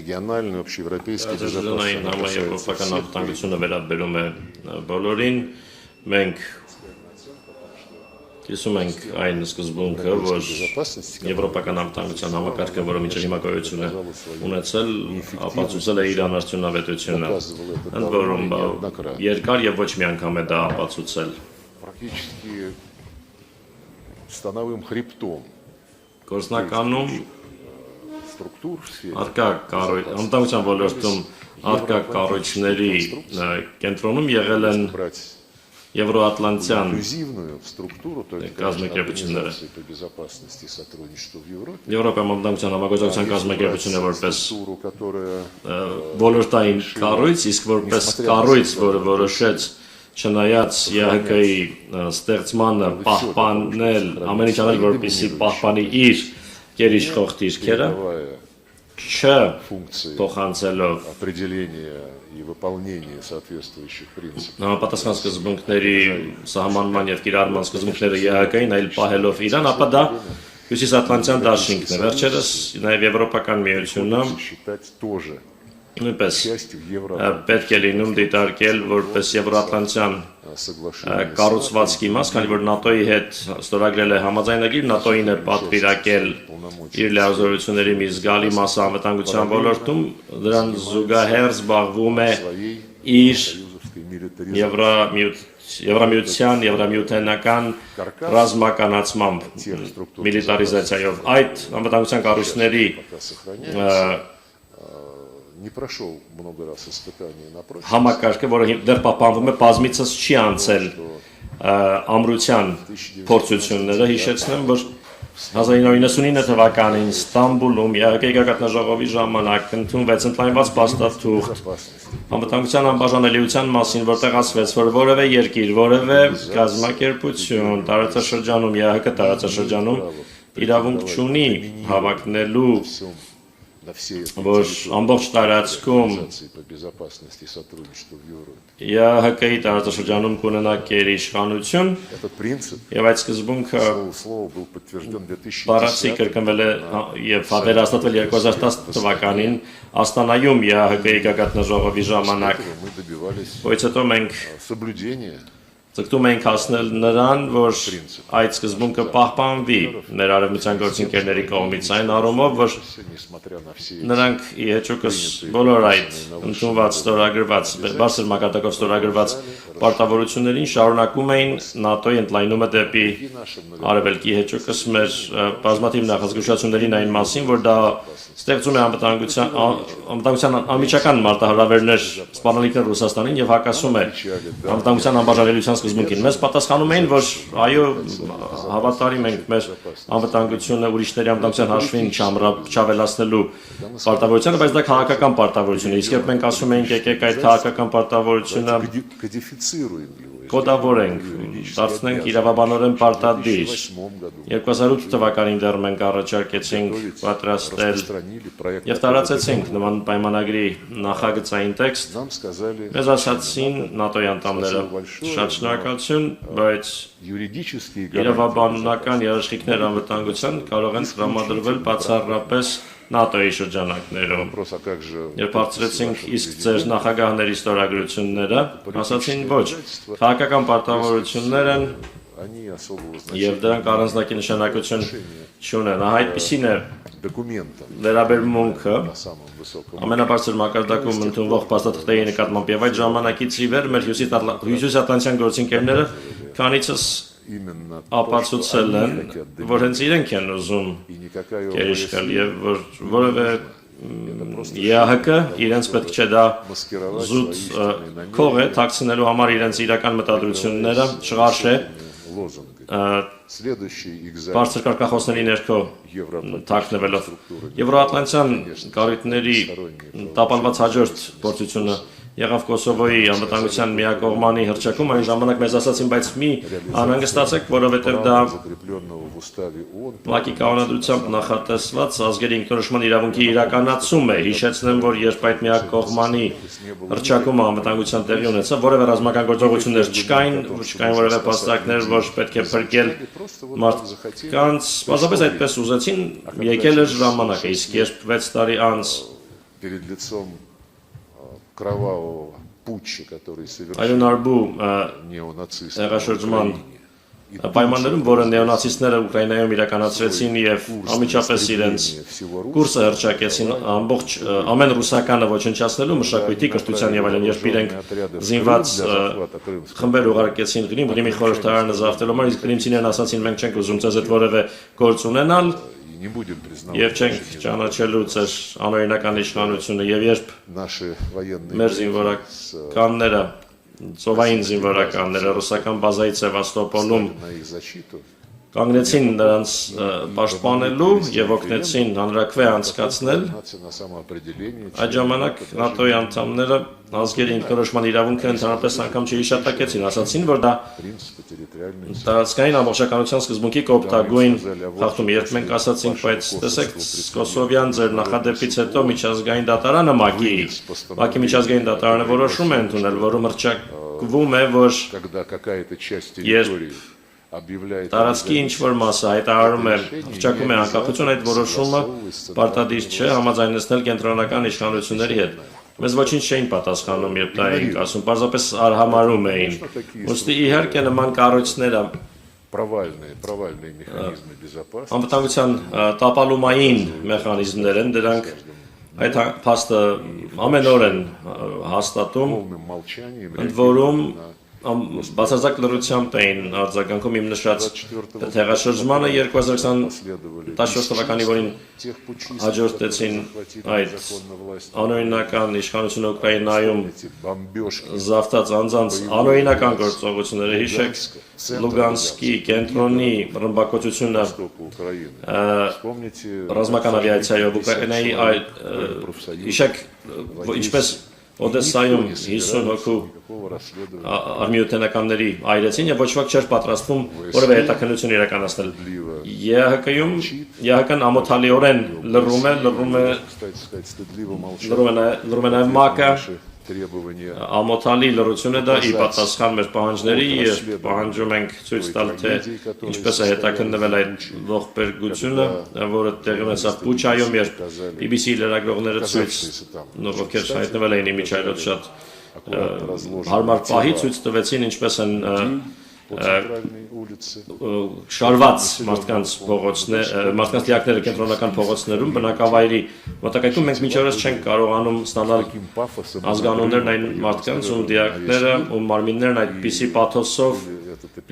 региональный, общеевропейский Ազգային համաեվրոպական անվտանգությունը վերաբերում է բոլորին, մենք կիսում ենք այն սկզբունքը, որ եվրոպական անվտանգության համակարգը, որը մինչև հիմա գոյություն է ունեցել, ապացուցել է իր անարդյունավետությունը, ընդ որում երկար եւ ոչ մի անգամ է դա ապացուցել։ Практически становым хребтом Գործնականում структур в сфере. Անվտանգության ոլորտում արկա կառույցների կենտրոնում եղել են Եվրոատլանտյան կազմակերպությունները։ Եվրոպայում անվտանգության համագործակցության կազմակերպությունը որպես ոլորտային կառույց, իսկ որպես կառույց, որը որոշեց չնայած ԵՀԿ-ի ստեղծմանը պահպանել, ամեն ինչ անել, որպեսզի պահպանի իր գերիշխող դիրքերը, չփոխանցելով համապատասխան սկզբունքների սահմանման եւ կիրառման սկզբունքները ԵՀԿ-ին, այլ պահելով իրան, ապա դա հյուսիսատլանտյան դաշինքն է։ Վերջերս նաեւ Եվրոպական միությունը նույնպես պետք է լինում դիտարկել որպես Եվրոատլանտյան կառուցվածքի մաս, քանի որ ՆԱՏՕ-ի հետ ստորագրել է համաձայնագիր, ՆԱՏՕ-ին է պատվիրակել իր լիազորությունների մի զգալի մասը անվտանգության ոլորտում, դրան զուգահեռ զբաղվում է իր Եվրամիությանական ռազմականացմամբ, միլիտարիզացիայով, այդ անվտանգության կառույցների համակարգը, որը դեռ պահպանվում է, բազմիցս չի անցել ամրության փորձությունները, հիշեցնեմ, որ 1999 թվականին Ստամբուլում ԵՀԿ-ի գագաթնաժողովի ժամանակ ընդունվեց ընդլայնված փաստաթուղթ անվտանգության անբաժանելիության մասին, որտեղ ասվեց, որ որևէ երկիր, որևէ կազմակերպություն տարածաշրջանում, ԵՀԿ տարածաշրջանում իրավունք չունի հավակնելու որ ամբողջ տարածքում ԵՀԿ-ի տարածաշրջանում կունենա գերիշխանություն եւ այդ սկզբունքը բառացի կրկնվել է եւ վերահաստատվել 2010 թվականին Աստանայում ԵՀԿ-ի գագաթնաժողովի ժամանակ, որից հետո մենք ձգտում ենք հասնել նրան, որ այդ սկզբունքը պահպանվի մեր արևմտյան գործընկերների կողմից այն առումով, որ նրանք իհեճուկս բոլոր այդ ընդունված ստորագրված, բարձր մակարդակով ստորագրված պարտավորություններին շարունակում էին ՆԱՏՕ-ի ընդլայնումը դեպի արևելքի իհեճուկս մեր բազմաթիվ նախազգուշացումներին այն մասին, որ դա ստեղծում է անվտանգության անմիջական մարտահրավերներ սպառնալիքներ Ռուսաստանին եւ հակասում է անվտանգության անբաժանելիության սկզբունքին։ Մեզ պատասխանում էին, որ այո, հավատարիմ ենք մեր անվտանգությունը ուրիշների անվտանգության հաշվին չավելացնելու պարտավորությանը, բայց դա քաղաքական պարտավորություն է։ Իսկ երբ մենք ասում ենք եկեք այդ քաղաքական պարտավորությունը կոդավորենք, դարձնենք իրավաբանորեն պարտադիր։ 2008 թվականին դեռ մենք առաջարկեցինք պատրաստել եւ տարածեցինք նման պայմանագրի նախագծային տեքստ։ Մեզ ասացին ՆԱՏՕ-ի անդամները շատ շնորհակալություն, բայց իրավաբանական երաշխիքներ անվտանգության կարող են տրամադրվել բացառապես ՆԱՏՕ-ի շրջանակներում։ Երբ հարցրեցինք իսկ ձեր նախագահների ստորագրությունները, ասացին ոչ, քաղաքական պարտավորություններ են եւ դրանք առանձնակի նշանակություն չունեն։ Այդպիսին է վերաբերմունքը ամենաբարձր մակարդակում ընդունվող փաստաթղթերի նկատմամբ եւ այդ ժամանակից ի վեր մեր հյուսիսատլանտյան գործընկերները քանիցս ապացուցել են, որ հենց իրենք են ուզում գերիշխել եւ որ որևէ ԵՀԿ իրենց պետք չէ դա զուտ քող է թաքցնելու համար իրենց իրական մտադրությունները չղարշե բարձր կարգախոսների ներքո թաքնվելով Եվրոատլանտյան կառույցների տապալված հաջորդ փորձությունը եղավ Կոսովոյի անվտանգության միակողմանի հռչակում, այն ժամանակ մեզ ասացին, բայց մի անհանգստացեք, որովհետև դա ՄԱԿ-ի կանոնադրությամբ նախատեսված ազգերի ինքնորոշման իրավունքի իրականացում է։ Հիշեցնեմ, որ երբ այդ միակողմանի հռչակումը անվտանգության տեղի ունեցավ, որևէ ռազմական գործողություններ չկային որևէ փաստարկներ, որ պետք է փրկել մարդկանց, պարզապես այդպես ուզեցին, եկել էր ժամանակը, իսկ երբ 6 տարի անց перед лицом кровавого путча, который совершил Այլն արբու неонацисты в հեղաշրջման Украине. պայմաններում, որը նեոնացիստները Ուկրաինայում իրականացրեցին եւ ամիջապես իրենց կուրսը հրճակեցին ամեն ռուսականը ոչնչացնելու մշակույթի, կրթության եւ այլն, երբ իրենք զինված խմբեր ուղարկեցին Ղրիմի խորհրդարանը զավթելու համար, իսկ կրիմցիներն ասացին մենք չենք ուզում ձեզ այդ որևէ գործ ունենալ И не будем признавать եւ չենք ճանաչելու ձեր անօրինական իշխանությունը եւ երբ наши военные մեր զինվորականները ծովային զինվորականները ռուսական բազայից Սևաստոպոլում на их защиту. կանգնեցին նրանց պաշտպանելու եւ օգնեցին հանրաքվե անցկացնել На самоопределение. այդ ժամանակ ՆԱՏՕ-ի անդամները ազգերի ինքնորոշման իրավունքը ընդհանրապես անգամ չհիշատակեցին, ասացին, որ դա Принципы территориальной տարածքային ամբողջականության սկզբունքի կոպտագույն խախտում, երբ մենք ասացինք, բայց տեսեք, Կոսովյան ձեր նախադեպից հետո միջազգային դատարանը ՄԱԿ-ի միջազգային դատարանը որոշում է ընդունել, որում հռչակվում է, որ когда какая-то часть территории объявляет տարածքի ինչ որ մասը հայտարարում է, հռչակում է անկախություն, այդ որոշումը պարտադիր չէ համաձայնեցնել կենտրոնական իշխանությունների հետ։ Մեզ ոչինչ չէին պատասխանում, երբ դա էինք ասում, պարզապես արհամարում էին։ Ուստի իհարկե նման կառույցները провальные механизмы безопасности. անվտանգության տապալումային մեխանիզմներ են, դրանք այդ փաստը ամեն օր են հաստատում, Полным молчанием ընդ որում բացարձակ լռությամբ էին արձագանքում իմ նշած հեղաշրջմանը 2014 թվականի, որին հաջորդեցին այդ անօրինական իշխանությունը Ուկրաինայում զավթած անձանց անօրինական գործողությունները, հիշեք Լուգանսկի կենտրոնի ռմբակոծությունը ռազմական ավիացիայով Ուկրաինայի հիշեք ինչպես Օդեսայում 50 հոգու արմիութենականների այրեցին եւ ոչ ոք չէր պատրաստվում որևէ հետաքննություն իրականացնել։ ԵՀԿ-ն ամոթալիորեն լռում է նաեւ ՄԱԿ-ը, ամոթալի լռություն է դա ի պատասխան մեր պահանջների եւ պահանջում ենք ցույց տալ թե ինչպես է հետաքննվել այդ ողբերգությունը, որը տեղի ունեցավ Բուչայում, երբ BBC լրագրողները ցույց ովքեր հայտնվել էին իմիջայլոց շատ հարմար պահի ցույց տվեցին ինչպես են շարված մարդկանց լիակները կենտրոնական փողոցներում բնակավայրի մոտակայքում մենք մինչև չենք կարողանում ստանալ ազգանուններն այն մարդկանց ում դիակները ում մարմիններն այդպիսի պաթոսով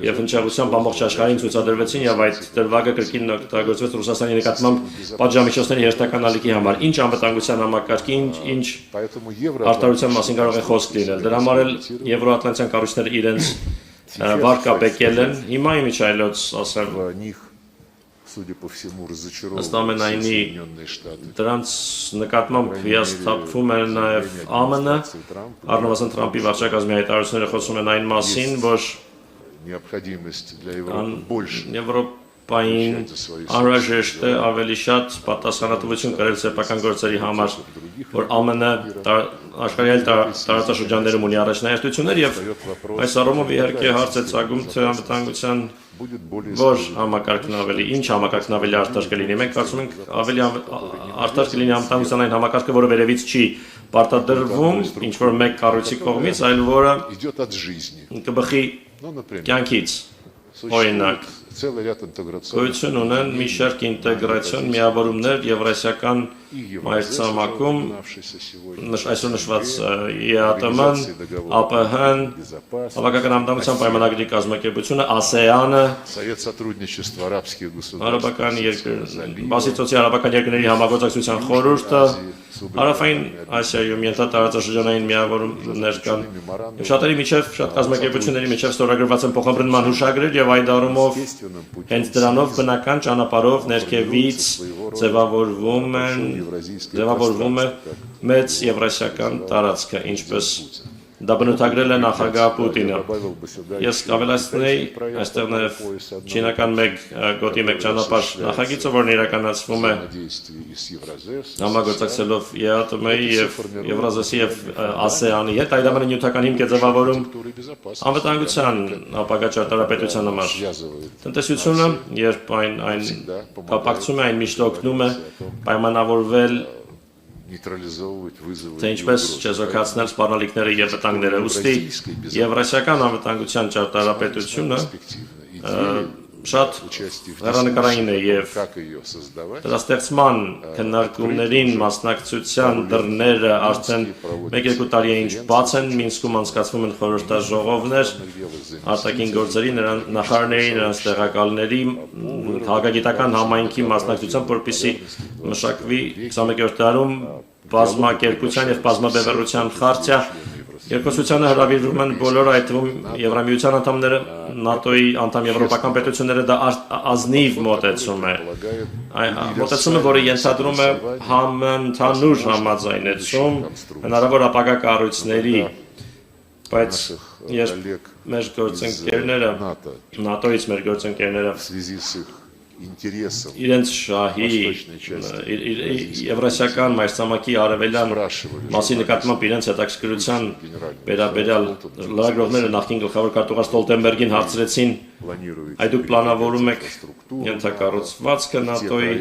եւ հնչեղությամբ ամբողջ աշխարհին ցուցադրվեցին եւ այդ դրվագը կրկին օգտագործվեց Ռուսաստանի նկատմամբ պատժամիջոցների հերթական ալիքի համար ինչ անվտանգության համակարգի ինչ արտարության մասին կարող է խոսք լինել դրա համար էլ եվրոատլանտյան կառույցները իրենց վարկաբեկել են հիմա իմիջայլոց ասեմ ըստ ամենայնի դրանց նկատմամբ հիասթափվում է նաև ԱՄՆ-ը առնվազն Թրամփի վարչակազմի հայտարարությունները խոսում են այն մասին որ Եվրոպային անհրաժեշտ է ավելի շատ պատասխանատվություն կրել սեփական գործերի համար, որ ԱՄՆ-ը աշխարհի այլ տարածաշրջաններում ունի առաջնահերթություններ եւ այս առումով իհարկե հարց է ծագում թե անվտանգության որ համակարգն ավելի ինչ համակարգն ավելի արտարք կլինի։ Մենք կարծում ենք ավելի արտարք կլինի անվտանգության այն համակարգը, որը վերևից չի պարտադրվում ինչ որ մեկ կառույցի կողմից, այլ որը կբխի կյանքից օրինակ գոյություն ունեն մի շարք ինտեգրացիոն միավորումներ եվրասիական մայրցամաքում այսօր նշված ԵԱՏՄ-ն, ԱՊՀ-ն, Հավաքական անվտանգության պայմանագրի կազմակերպությունը, ASEAN-ը, Բասիցոցի արաբական երկրների համագործակցության խորհուրդը, Հարավային Ասիայում ենթատարածաշրջանային միավորումներ կան։ Շատերի միջև, շատ կազմակերպությունների միջև ստորագրված են փոխադրման հուշագրեր եւ այդ առումով հենց դրանով բնական ճանապարհով ներքևից ձևավորվում է մեծ եվրասիական տարածքը, ինչպես դա բնութագրել է նախագահ Պուտինը։ Ես կավելացնեի այստեղ նաև չինական մեկ գոտի մեկ ճանապարհ նախագիծը, որն իրականացվում է համագործակցելով ԵԱՏՄ-ի եւ Եվրազիայի եւ ASEAN-ի հետ, այդ ամենը նյութական հիմք է ձևավորում անվտանգության ապագա ճարտարապետության համար։ Տնտեսությունը, երբ այն կապակցում է, այն միշտ օգնում է պայմանավորվել нейтрализовывать вызовы Թե и ինչպես угрозы. չեզոքացնել սպառնալիքները եւ վտանգները, ուստի եվրասիական անվտանգության ճարտարապետությունը И двери շատ участие в հեռանկարային է եւ как ее создавать, դրա ստեղծման քննարկումներին մասնակցության դռները արդեն 1-2 տարի է ինչ բաց են, Մինսկում անցկացվում են խորհրդաժողովներ, արտաքին գործերի նախարարների, նրանց տեղակալների քաղաքագիտական համայնքի մասնակցությամբ, որպեսզի մշակվի 21-րդ դարում բազմակերպության եւ բազմաբևեռության խարտիա Երկուսությանը հրավիրվում են բոլոր այդ թվում Եվրամիության անդամները, ՆԱՏՕ-ի անդամ եվրոպական պետությունները դա ազնիվ մոտեցում է։ Մոտեցումը, որը ենթադրում է համընդհանուր համաձայնեցում հնարավոր ապագա կառույցների, բայց երբ մեր գործընկերները, ՆԱՏՕ-ից մեր գործընկերները в связи с их интересом իրենց շահի եվրասիական մայրցամաքի արևելյան մասի նկատմամբ իրենց հետաքրքրության վերաբերյալ լրագրողները նախկին գլխավոր քարտուղար Ստոլտենբերգին հարցրեցին, այդ դուք պլանավորում եք ենթակառուցվածքը ՆԱՏՕ-ի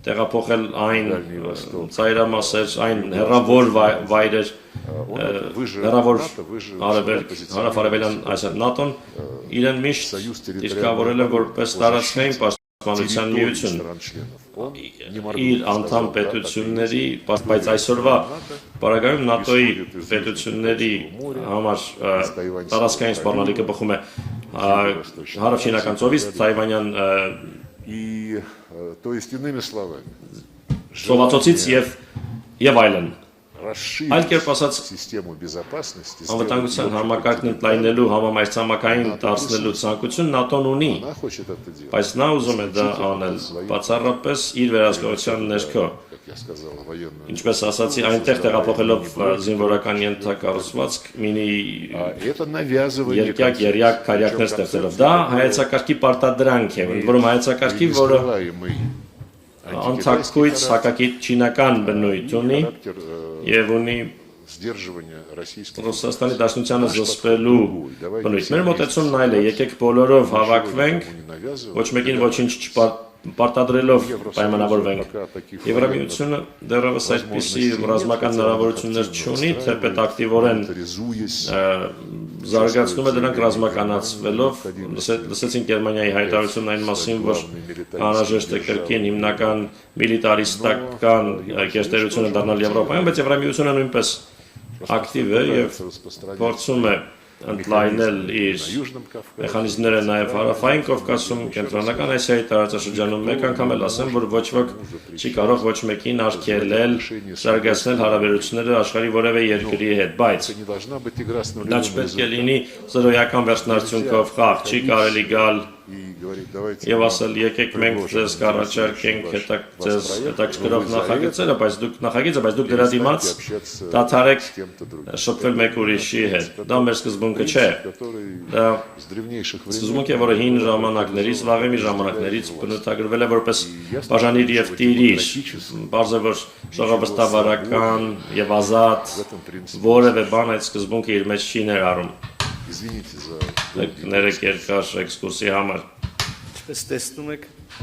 տեղափոխել այն ծայրամասեր, այն հեռավոր վայրեր, հեռավոր հարավ-արևելյան ՆԱՏՕ-ն իրեն միշտ դիրքավորել է որպես տարածքային պաշտպանության միություն իր անդամ պետությունների, բայց այսօրվա պարագայում ՆԱՏՕ-ի պետությունների համար տարածքային սպառնալիքը բխում է հարավչինական ծովից Թայվանյան то есть иными словами ծովացոցից եւ այլն Այլ կերպ ասած, систему безопасности անվտանգության համակարգն ընդլայնելու համամայրցամաքային դարձնելու ցանկություն ՆԱՏՕ-ն ունի, բայց նա ուզում է դա անել բացառապես իր վերահսկողության ներքո։ Ինչպես ասացի, այնտեղ տեղափոխելով զինվորական ենթակառուցվածք, մինի երկյակ, երյակ, քարյակներ ստեղծելով։ Դա հայեցակարգի պարտադրանք է, որում հայեցակարգի, որը անթաքույց հակակիչինական բնույթ ունի եւ ունի Ռուսաստանի Դաշնությանը զսպելու բնույթ։ Մեր մոտեցումն այլ է, եկեք բոլորով հավաքվենք, ոչ մեկին ոչինչ չպարտադրելով պայմանավորվենք։ Եվրամիությունը դեռևս այդպիսի ռազմական հնարավորություններ չունի, թեպետ ակտիվորեն զարգացնում է դրանք ռազմականացվելով, լսեցին Գերմանիայի հայտարարությունն այն մասին, որ անհրաժեշտ է կրկին հիմնական միլիտարիստական գերտերությունը դառնալ Եվրոպայում, բայց Եվրամիությունը նույնպես ակտիվ է եւ փորձում է ընդլայնել իր մեխանիզմները նաև հարավային Կովկասում, կենտրոնական Ասիայի տարածաշրջանում մեկ անգամ էլ ասեմ, որ ոչ ոք չի կարող ոչ մեկին արգելել զարգացնել հարաբերությունները աշխարհի որևէ երկրի հետ, բայց դա չպետք է լինի զրոյական վերջնարդյունքով խաղ, չի կարելի գալ եւ ասել եկեք մենք ձեզ կառաջարկենք ձեզ հետաքրքրող նախագծերը, բայց դուք դրա դիմաց դադարեք շփվել մեկ ուրիշի հետ։ Դա մեր սկզբունքը չէ։ Դա սկզբունք է, որը հին ժամանակներից, վաղեմի ժամանակներից բնութագրվել է որպես բաժանիր եւ տիրիր, բարձր որ ժողովրդավարական եւ ազատ որևէ բան այդ սկզբունքը իր մեջ չի ներառում։ Ներեք երկար էքսկուրսի համար։ Ինչպես տեսնում եք,